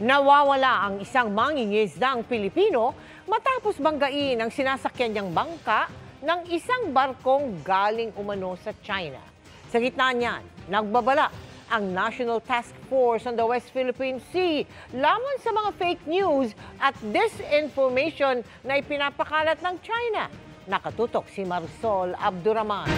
Nawawala ang isang mangingisdang Pilipino matapos banggain ang sinasakyan niyang bangka ng isang barkong galing umano sa China. Sa gitna niyan, nagbabala ang National Task Force on the West Philippine Sea laban sa mga fake news at disinformation na ipinapakalat ng China. Nakatutok si Marisol Abduraman.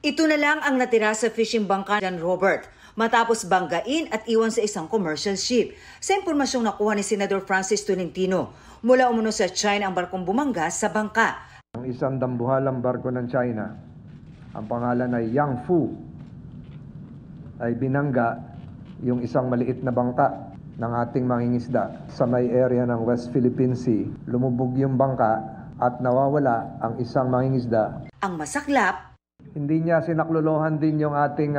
Ito na lang ang natira sa fishing bangka ni Robert matapos banggain at iwan sa isang commercial ship. Sa impormasyong nakuha ni Senador Francis Tolentino, mula umano sa China ang barkong bumangga sa bangka. Ang isang dambuhalang barko ng China, ang pangalan ay Yang Fu, ay binangga yung isang maliit na bangka ng ating mangingisda sa may area ng West Philippine Sea. Lumubog yung bangka at nawawala ang isang mangingisda. Ang masaklap, hindi niya sinaklolohan din yung ating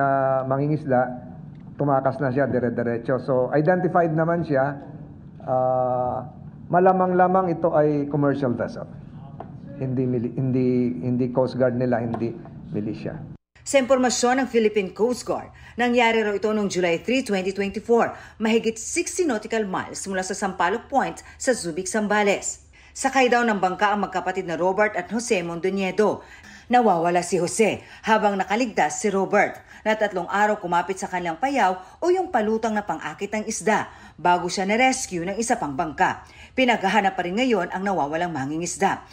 mangingisda, tumakas na siya dire-diretso. So identified naman siya, malamang-lamang ito ay commercial vessel. Hindi Coast Guard nila, hindi militia. Sa impormasyon ng Philippine Coast Guard, nangyari raw ito noong July 3, 2024, mahigit 60 nautical miles mula sa Sampaloc Point sa Subic, Zambales. Sakay daw ng bangka ang magkapatid na Robert at Jose Mondoñedo. Nawawala si Jose habang nakaligtas si Robert na 3 araw kumapit sa kanilang payaw o yung palutang na pang-akit ng isda bago siya na-rescue ng isa pang bangka. Pinaghahanap pa rin ngayon ang nawawalang mangingisda.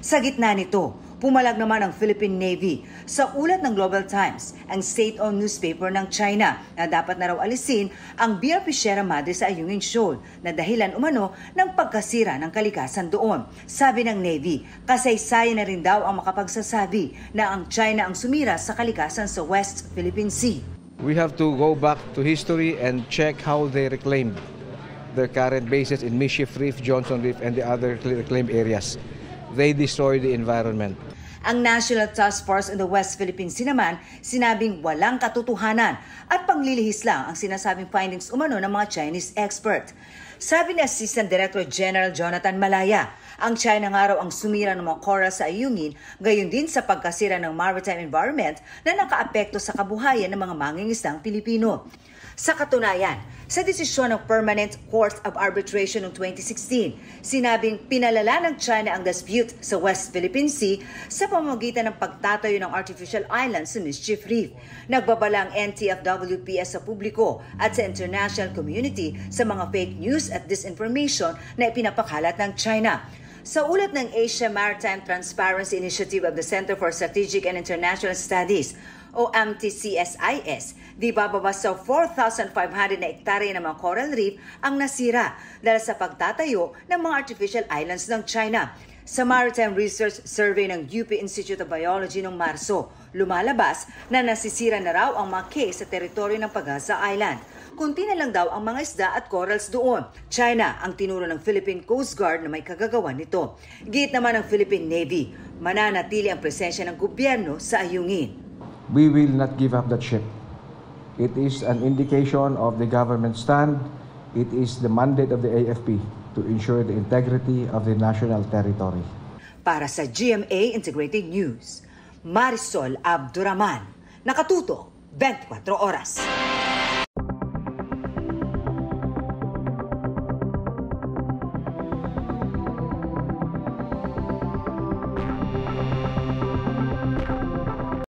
Sa gitna nito, pumalag naman ang Philippine Navy sa ulat ng Global Times, ang state-owned newspaper ng China, na dapat na raw alisin ang BRP Sierra Madre sa Ayungin Shoal na dahilan umano ng pagkasira ng kalikasan doon. Sabi ng Navy, kasaysayan na rin daw ang makapagsasabi na ang China ang sumira sa kalikasan sa West Philippine Sea. We have to go back to history and check how they reclaimed their current bases in Mischief Reef, Johnson Reef, and the other reclaimed areas. They destroy the environment. Ang National Task Force in the West Philippine Sea naman sinabing walang katotohanan at panglilihis lang ang sinasabing findings umano ng mga Chinese expert. Sabi ni Assistant Director General Jonathan Malaya, ang China nga raw ang sumira ng mga coral sa Ayungin, gayon din sa pagkasira ng maritime environment na nakaapekto sa kabuhayan ng mga mangingisdang Pilipino. Sa katunayan, sa desisyon ng Permanent Court of Arbitration noong 2016, sinabing pinalala ng China ang dispute sa West Philippine Sea sa pamamagitan ng pagtatayo ng artificial islands sa Mischief Reef. Nagbabala ang NTFWPS sa publiko at sa international community sa mga fake news at disinformation na ipinapakalat ng China. Sa ulat ng Asia Maritime Transparency Initiative of the Center for Strategic and International Studies, o MTCSIS, di bababa sa 4,500 na ektarya ng mga coral reef ang nasira dahil sa pagtatayo ng mga artificial islands ng China. Sa Maritime Research Survey ng UP Institute of Biology noong Marso, lumalabas na nasisira na raw ang mga cay sa teritoryo ng Pagasa Island. Kunti na lang daw ang mga isda at corals doon. China ang tinuro ng Philippine Coast Guard na may kagagawan nito. Giit naman ng Philippine Navy, mananatili ang presensya ng gobyerno sa Ayungin. We will not give up that ship. It is an indication of the government stand. It is the mandate of the AFP to ensure the integrity of the national territory. Para sa GMA Integrated News, Marisol Abduraman, nakatuto 24 oras.